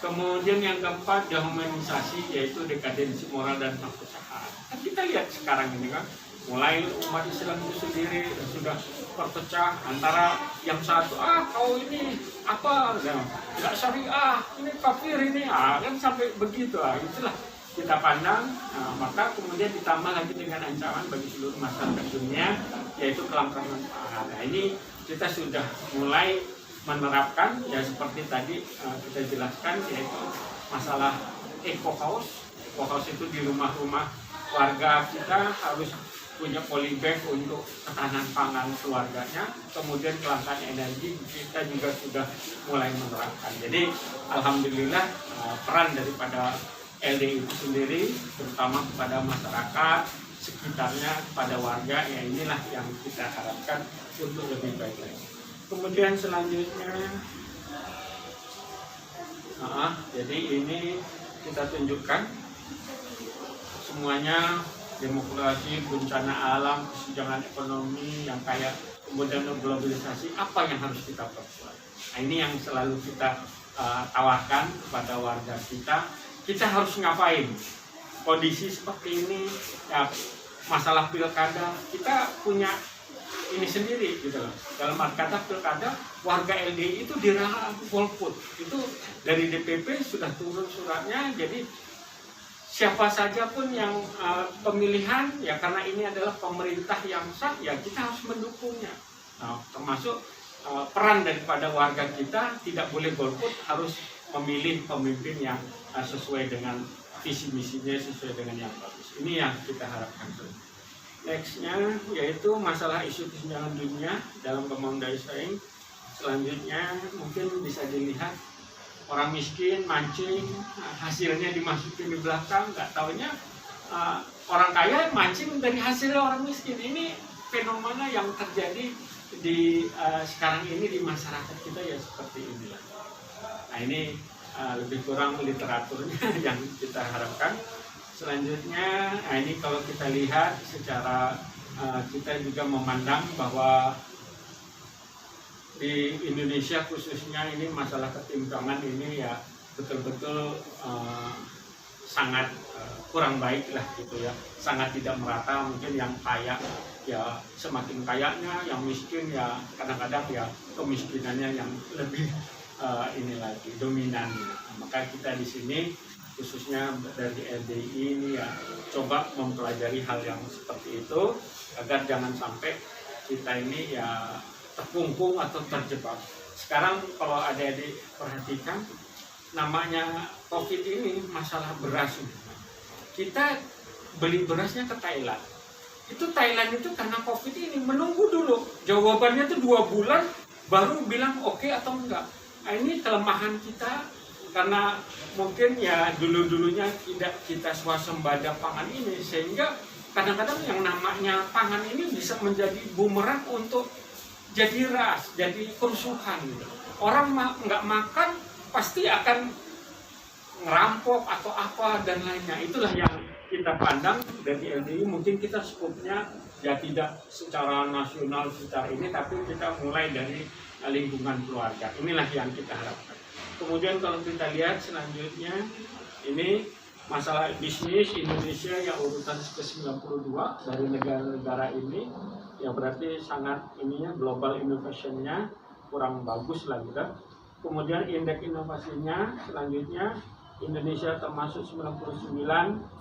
Kemudian yang keempat, dehumanisasi, yaitu dekadensi moral dan perpecahan. Kan kita lihat sekarang ini kan, mulai umat Islam itu sendiri sudah terpecah antara yang satu, kau ini apa, nggak syariah, ini kafir ini, kan sampai begitu, itulah kita pandang. Maka kemudian ditambah lagi dengan ancaman bagi seluruh masyarakat dunia, yaitu kelangkaan pangan. Nah ini kita sudah mulai menerapkan ya seperti tadi kita jelaskan, yaitu masalah eco-house. Eco-house itu di rumah-rumah warga kita harus punya polybag untuk ketahanan pangan keluarganya. Kemudian kelangkaan energi kita juga sudah mulai menerapkan. Jadi alhamdulillah peran daripada LDI itu sendiri, terutama kepada masyarakat sekitarnya, kepada warga, ya inilah yang kita harapkan untuk lebih baik lagi. Kemudian selanjutnya jadi ini kita tunjukkan semuanya, demokrasi, bencana alam, kesenjangan ekonomi yang kayak kemudian globalisasi, apa yang harus kita perbuat. Nah, ini yang selalu kita tawarkan kepada warga kita. Kita harus ngapain? Kondisi seperti ini, ya, masalah pilkada, kita punya ini sendiri gitu loh. Dalam arti kata pilkada, warga LDI itu dirasa golput. Itu dari DPP sudah turun suratnya, jadi siapa saja pun yang pemilihan, ya karena ini adalah pemerintah yang sah, ya kita harus mendukungnya. Nah, termasuk peran daripada warga kita tidak boleh golput, harus memilih pemimpin yang sesuai dengan visi misinya, sesuai dengan yang bagus. Ini yang kita harapkan. Nextnya yaitu masalah isu kesenjangan dunia dalam pembangunan daya saing. Selanjutnya mungkin bisa dilihat orang miskin mancing, hasilnya dimasukin di belakang, nggak taunya orang kaya mancing dari hasil orang miskin. Ini fenomena yang terjadi di sekarang ini di masyarakat kita, ya seperti inilah. Nah, ini lebih kurang literaturnya yang kita harapkan. Selanjutnya, nah ini kalau kita lihat secara kita juga memandang bahwa di Indonesia khususnya ini masalah ketimpangan ini ya betul-betul sangat kurang baik lah gitu ya, sangat tidak merata. Mungkin yang kaya ya semakin kayanya, yang miskin ya kadang-kadang ya kemiskinannya yang lebih ini lagi dominan. Nah, maka kita di sini khususnya dari LDI ini ya coba mempelajari hal yang seperti itu agar jangan sampai kita ini ya terkungkung atau terjebak. Sekarang kalau adik-adik perhatikan, namanya COVID ini masalah beras. Kita beli berasnya ke Thailand. Itu Thailand itu karena COVID ini menunggu dulu. Jawabannya itu 2 bulan baru bilang oke atau enggak. Nah, ini kelemahan kita. Karena mungkin ya dulu-dulunya tidak kita swasembada pangan ini, sehingga kadang-kadang yang namanya pangan ini bisa menjadi bumerang untuk jadi ras, jadi kerusuhan gitu. Orang nggak makan pasti akan ngerampok atau apa dan lainnya. Itulah yang kita pandang dari LDI. Mungkin kita skupnya ya tidak secara nasional secara ini, tapi kita mulai dari lingkungan keluarga. Inilah yang kita harapkan. Kemudian kalau kita lihat selanjutnya, ini masalah bisnis Indonesia yang urutan ke-92 dari negara-negara ini, ya berarti sangat ininya global innovation-nya kurang bagus lah gitu. Kemudian indeks inovasinya selanjutnya Indonesia termasuk 99,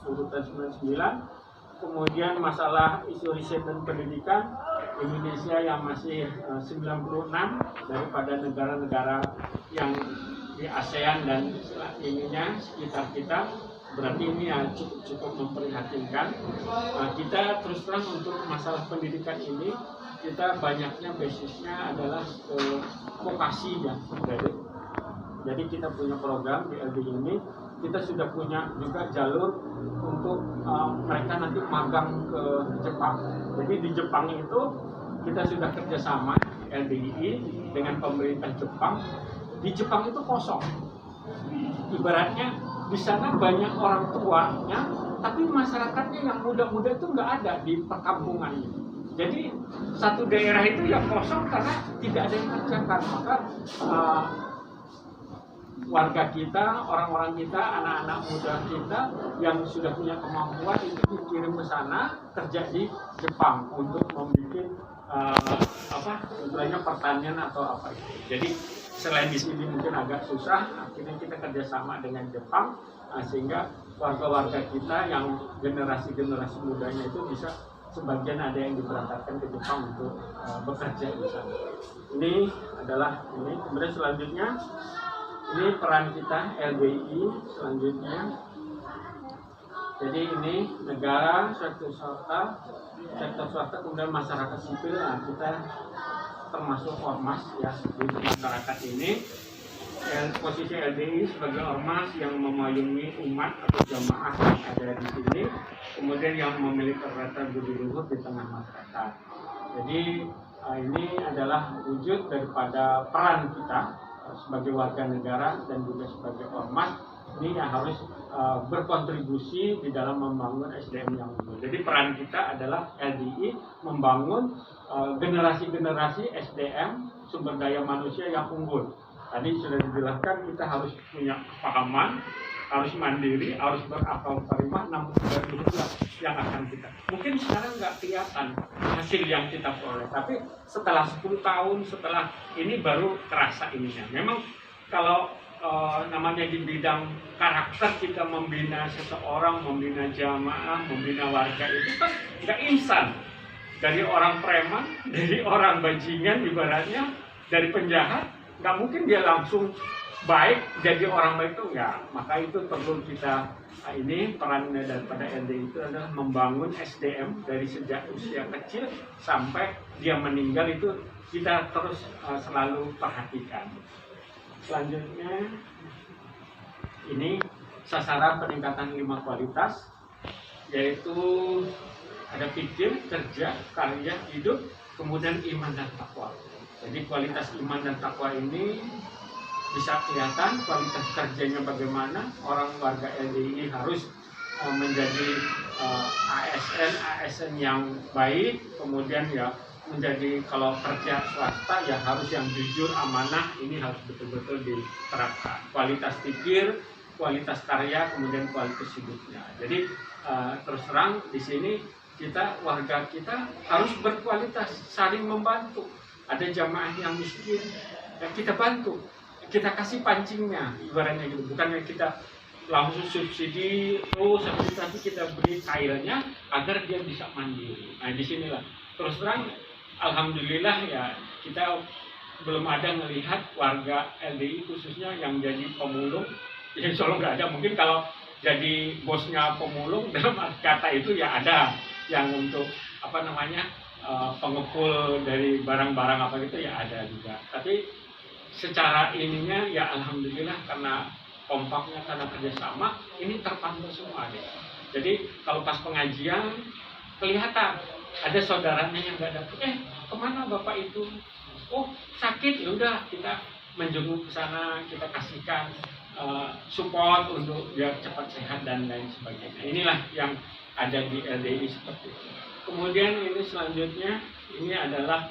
urutan 99. Kemudian masalah isu riset dan pendidikan, Indonesia yang masih 96 daripada negara-negara yang di ASEAN dan ininya sekitar kita, berarti ini ya cukup memprihatinkan. Kita terus terang untuk masalah pendidikan ini kita banyaknya basisnya adalah vokasi ya. Jadi kita punya program di LDI ini, kita sudah punya juga jalur untuk mereka nanti magang ke Jepang. Jadi di Jepang itu kita sudah kerjasama LDI dengan pemerintah Jepang. Di Jepang itu kosong, ibaratnya di sana banyak orang tuanya, tapi masyarakatnya yang muda-muda itu nggak ada di perkampungannya. Jadi satu daerah itu ya kosong karena tidak ada yang kerjakan. Maka warga kita, orang-orang kita, anak-anak muda kita yang sudah punya kemampuan itu dikirim ke sana kerja di Jepang untuk membuat istilahnya pertanian atau apa itu. Jadi selain di sini mungkin agak susah, akhirnya kita kerjasama dengan Jepang, sehingga warga-warga kita yang generasi-generasi mudanya itu bisa sebagian ada yang diberangkatkan ke Jepang untuk bekerja di sana. Ini adalah ini. Kemudian selanjutnya ini peran kita LBI selanjutnya. Jadi ini negara, sektor swasta, kemudian masyarakat sipil. Nah, kita termasuk ormas ya di masyarakat ini. Posisi LDI sebagai ormas yang memayungi umat atau jamaah yang ada di sini, kemudian yang memiliki kekuatan budi luhur di tengah masyarakat. Jadi ini adalah wujud daripada peran kita sebagai warga negara dan juga sebagai ormas ini yang harus berkontribusi di dalam membangun SDM yang unggul. Jadi peran kita adalah LDI membangun generasi-generasi SDM sumber daya manusia yang unggul. Tadi sudah dijelaskan kita harus punya kepahaman, harus mandiri, harus berakal karimah, namun dari itulah yang akan kita. Mungkin sekarang nggak kelihatan hasil yang kita peroleh, tapi setelah 10 tahun setelah ini baru terasa ininya. Memang kalau namanya di bidang karakter kita membina seseorang, membina jamaah, membina warga itu kan nggak instan. Dari orang preman, dari orang bajingan ibaratnya, dari penjahat, nggak mungkin dia langsung baik jadi orang baik itu enggak. Maka itu perlu kita ini peran daripada LDI itu adalah membangun SDM dari sejak usia kecil sampai dia meninggal itu kita terus selalu perhatikan. Selanjutnya ini sasaran peningkatan 5 kualitas, yaitu ada pikir, kerja, karya, hidup, kemudian iman dan takwa. Jadi kualitas iman dan takwa ini bisa kelihatan, kualitas kerjanya bagaimana. Orang warga LDI harus menjadi ASN yang baik, kemudian ya menjadi kalau kerja swasta ya harus yang jujur, amanah, ini harus betul-betul diterapkan. Kualitas pikir, kualitas karya, kemudian kualitas hidupnya. Jadi terus terang di sini kita warga kita harus berkualitas, saling membantu. Ada jamaah yang miskin, ya kita bantu, kita kasih pancingnya, ibaratnya gitu. Bukannya kita langsung subsidi, tapi kita beri kailnya agar dia bisa mandiri. Nah disinilah terus terang. Alhamdulillah ya kita belum ada melihat warga LDI khususnya yang jadi pemulung. Ya insya Allah nggak ada. Mungkin kalau jadi bosnya pemulung dalam kata itu ya ada yang untuk apa namanya pengepul dari barang-barang apa gitu ya ada juga. Tapi secara ininya ya alhamdulillah karena kompaknya, karena kerjasama ini terpantau semua deh. Jadi kalau pas pengajian kelihatan ada saudaranya yang nggak dapet, kemana bapak itu? Oh sakit, ya udah kita menjenguk ke sana, kita kasihkan support untuk biar cepat sehat dan lain sebagainya. Inilah yang ada di LDI seperti itu. Kemudian ini selanjutnya ini adalah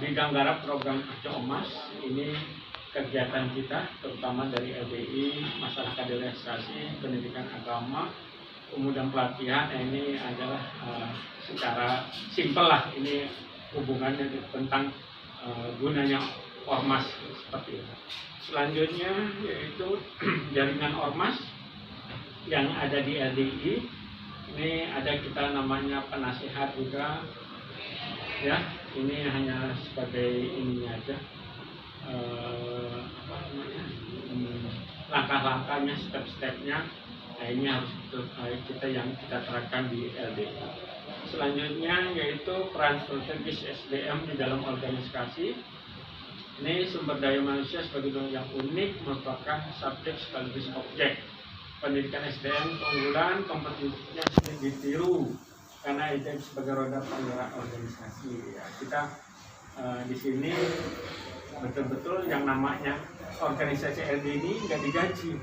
bidang garap program kerja emas. Ini kegiatan kita terutama dari LDI, masalah kaderisasi, pendidikan agama, kemudian pelatihan. Ini adalah secara simpel lah ini hubungannya tentang gunanya ormas seperti itu. Selanjutnya yaitu jaringan ormas yang ada di LDI. Ini ada kita namanya penasihat juga, ya. Ini hanya sebagai ininya aja, langkah-langkahnya, step-stepnya. Nah ini harus kita yang kita terapkan di LDI. Selanjutnya yaitu peran strategis SDM di dalam organisasi. Ini sumber daya manusia sebagai yang unik merupakan subjek sekaligus objek. Pendidikan SDM keunggulan, kompetisinya sudah ditiru karena itu sebagai roda penggerak organisasi. Ya, kita di sini betul-betul yang namanya organisasi LDI ini nggak digaji,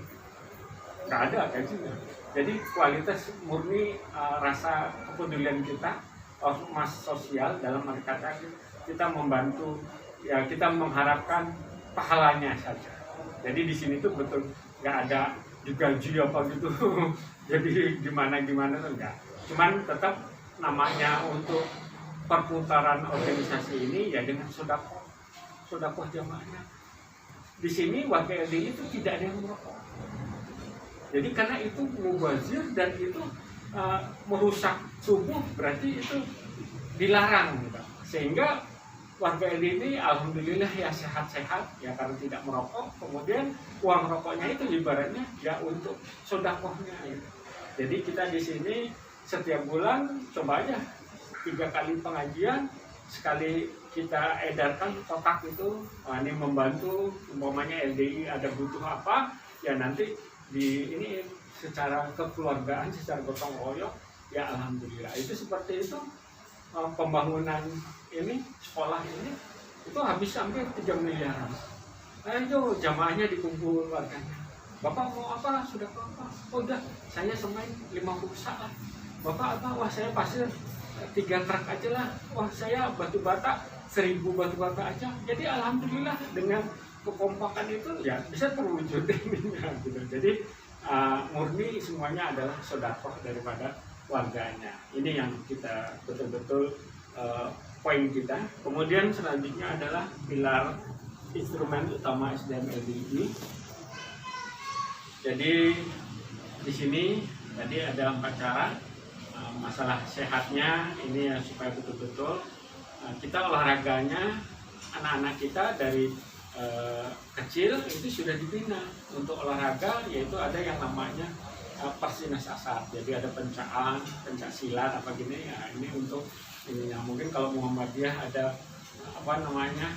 nggak ada gajinya. Jadi kualitas murni rasa kepedulian kita, ormas sosial dalam arti kata kita membantu, ya kita mengharapkan pahalanya saja. Jadi di sini tuh betul nggak ada digaji apa gitu. Jadi gimana tuh enggak. Cuman tetap namanya untuk perputaran organisasi ini ya dengan sedekah jamaahnya. Di sini warga LDI itu tidak ada yang merokok. Jadi karena itu mubazir dan itu merusak tubuh, berarti itu dilarang gitu. Sehingga warga LDI ini alhamdulillah ya sehat-sehat ya karena tidak merokok. Kemudian uang rokoknya itu ibaratnya ya untuk sedekahnya gitu. Jadi kita di sini setiap bulan coba aja 3 kali pengajian, sekali kita edarkan kotak itu, ini membantu umpamanya LDI ada butuh apa ya nanti di ini secara kekeluargaan, secara gotong royong ya alhamdulillah. Itu seperti itu pembangunan ini sekolah ini itu habis sampai 3 miliaran. Nah itu jamaahnya dikumpul warganya. Bapak mau apa? Sudah apa? Oh udah, saya semain 50 sak lah. Bapak apa? Wah saya pasir 3 truk aja lah. Wah saya batu bata 1000 batu bata aja. Jadi alhamdulillah dengan kekompakan itu ya bisa terwujud ininya gitu. Jadi murni semuanya adalah sedekah daripada warganya. Ini yang kita betul-betul poin kita. Kemudian selanjutnya adalah pilar instrumen utama SDM LDI. Jadi di sini tadi ada 4 cara. Masalah sehatnya ini ya supaya betul-betul kita olahraganya, anak-anak kita dari kecil itu sudah dibina untuk olahraga, yaitu ada yang namanya persinas asar. Jadi ada pencak silat apa gini ya, ini untuk ininya. Mungkin kalau Muhammadiyah ada apa namanya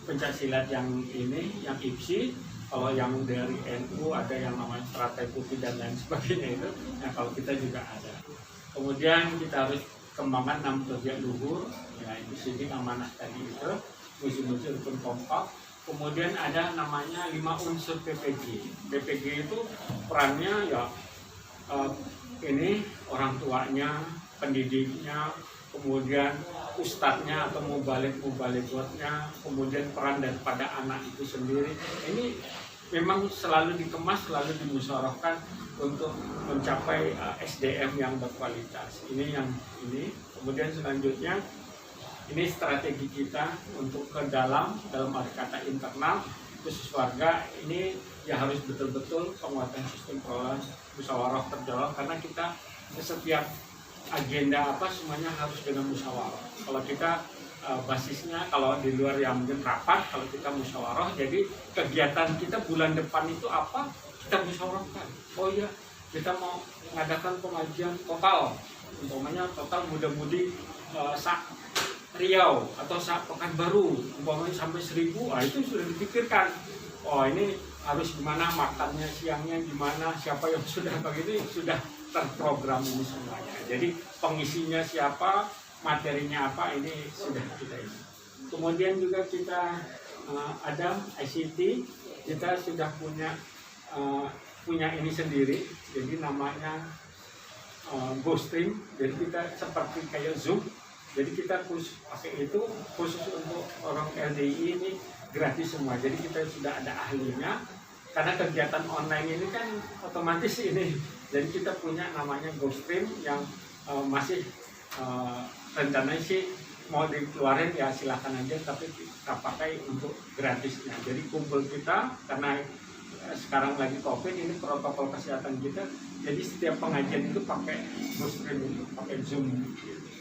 pencak silat yang ini, yang IPSI. Kalau yang dari NU ada yang namanya strategi putih dan lain sebagainya itu. Nah kalau kita juga ada. Kemudian kita harus kembangkan 6 kerja luhur, ya itu sidik amanah tadi itu, musuh-musuh rukun kompak. Kemudian ada namanya 5 unsur PPG. PPG itu perannya ya ini orang tuanya, pendidiknya, kemudian ustadznya atau mubaligotnya, kemudian peran daripada anak itu sendiri. Ini memang selalu dikemas, selalu dimusyawarahkan untuk mencapai SDM yang berkualitas. Ini yang ini. Kemudian selanjutnya ini strategi kita untuk ke dalam arti kata internal khusus warga. Ini ya harus betul-betul penguatan sistem pengelolaan musyawarah terjawab, karena kita setiap agenda apa semuanya harus dengan musyawarah. Kalau kita basisnya kalau di luar yang mungkin rapat, kalau kita musyawarah, jadi kegiatan kita bulan depan itu apa kita musyawarahkan. Oh iya, kita mau mengadakan pengajian total, umpamanya total muda-mudi Riau atau Pekanbaru, umpamanya sampai 1000, itu sudah dipikirkan. Oh ini harus gimana makannya, siangnya gimana, siapa yang sudah begitu, sudah terprogram ini semuanya. Jadi pengisinya siapa, materinya apa, ini sudah kita ini. Kemudian juga kita ada ICT, kita sudah punya ini sendiri, jadi namanya GoStream. Jadi kita seperti kayak Zoom, jadi kita khusus pakai itu khusus untuk orang LDI, ini gratis semua. Jadi kita sudah ada ahlinya, karena kegiatan online ini kan otomatis ini. Jadi kita punya namanya GoStream yang masih rencananya sih mau dikeluarin ya silahkan aja, tapi kita pakai untuk gratisnya. Jadi kumpul kita, karena sekarang lagi COVID, ini protokol kesehatan kita, jadi setiap pengajian itu pakai GoStream, itu pakai Zoom,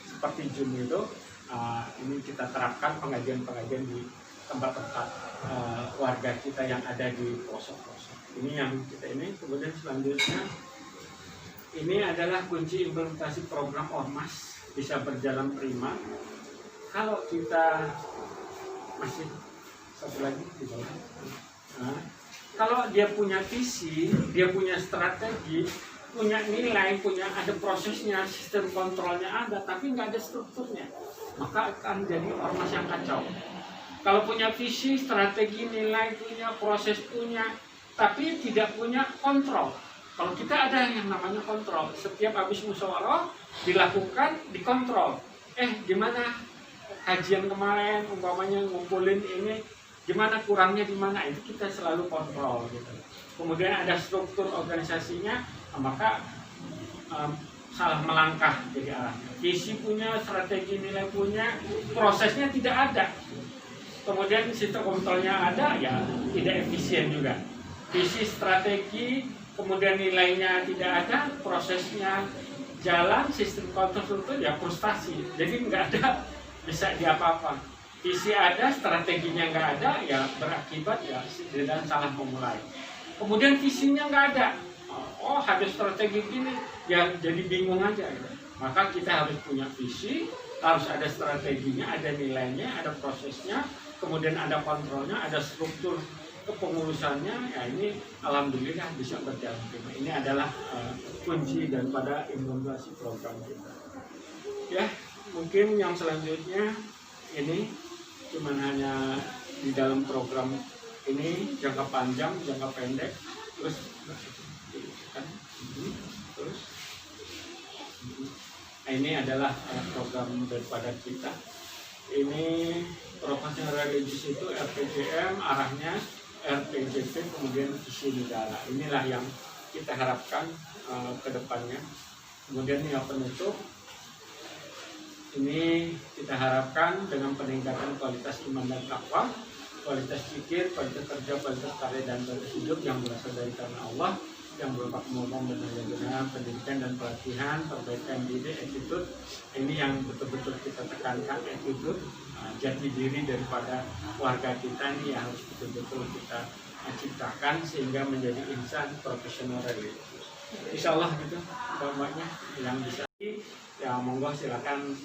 seperti Zoom itu. Ini kita terapkan pengajian-pengajian di tempat-tempat warga kita yang ada di pelosok-pelosok. Ini yang kita ini. Kemudian selanjutnya ini adalah kunci implementasi program Ormas bisa berjalan prima. Kalau kita masih satu lagi di bawah. Kalau dia punya visi, dia punya strategi, punya nilai, punya ada prosesnya, sistem kontrolnya ada, tapi nggak ada strukturnya, maka akan jadi ormas yang kacau. Kalau punya visi, strategi, nilai punya, proses punya, tapi tidak punya kontrol. Kalau kita ada yang namanya kontrol, setiap habis musyawarah dilakukan, dikontrol. Gimana kajian kemarin, umpamanya ngumpulin ini, gimana kurangnya di mana, itu kita selalu kontrol gitu. Kemudian ada struktur organisasinya, maka salah melangkah jadi arahnya. Visi punya, strategi, nilai punya, prosesnya tidak ada. Kemudian sistem kontrolnya ada, ya tidak efisien juga. Visi, strategi, kemudian nilainya tidak ada, prosesnya jalan, sistem kontrol itu ya frustasi. Jadi nggak ada bisa diapa-apa. Visi ada, strateginya nggak ada, ya berakibat ya dan salah memulai. Kemudian visinya nggak ada, oh ada strategi gini, ya jadi bingung aja. Ya. Maka kita harus punya visi, harus ada strateginya, ada nilainya, ada prosesnya, kemudian ada kontrolnya, ada struktur kepengurusannya. Ya ini alhamdulillah bisa berjalan. Ini adalah kunci daripada implementasi program kita. Ya mungkin yang selanjutnya ini cuman hanya di dalam program Ini jangka panjang, jangka pendek, terus kan, terus. Nah, ini adalah program daripada kita. Ini profesional religius itu RPJM, arahnya RPJP, kemudian visi negara. Inilah yang kita harapkan ke depannya. Kemudian yang penutup, ini kita harapkan dengan peningkatan kualitas iman dan takwa, kualitas pikir, kualitas kerja, kualitas karya, dan kualitas hidup yang berasal dari karena Allah, yang berupa kemampuan dan pendidikan dan pelatihan, perbaikan diri, attitude. Ini yang betul-betul kita tekankan, attitude, jati diri daripada warga kita ini yang harus betul-betul kita ciptakan sehingga menjadi insan profesional religius. Insya Allah gitu bapaknya yang bisa. Ya monggo silakan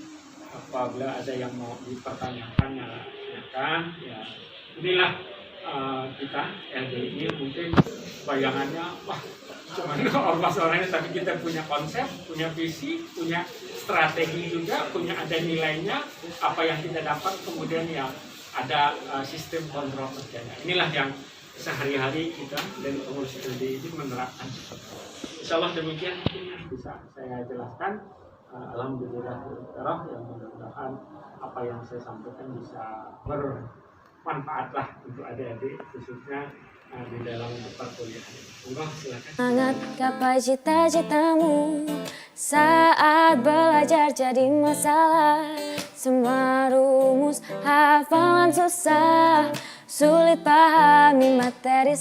apabila ada yang mau dipertanyakan ya silakan. Ya inilah kita LDI, mungkin bayangannya wah cuma ormas orangnya, tapi kita punya konsep, punya visi, punya strategi juga, punya ada nilainya apa yang kita dapat, kemudian yang ada sistem kontrol kerjanya. Inilah yang sehari-hari kita dari pengurus LDI ini menerapkan. Insya Allah demikian bisa saya jelaskan. Alhamdulillah yang mudah-mudahan apa yang saya sampaikan bisa bermanfaatlah untuk adik-adik khususnya di dalam perkuliahan. Monggo silakan. Sangat gapai cita-citamu saat belajar jadi masalah. Semua rumus hafalan susah, sulit pahami materi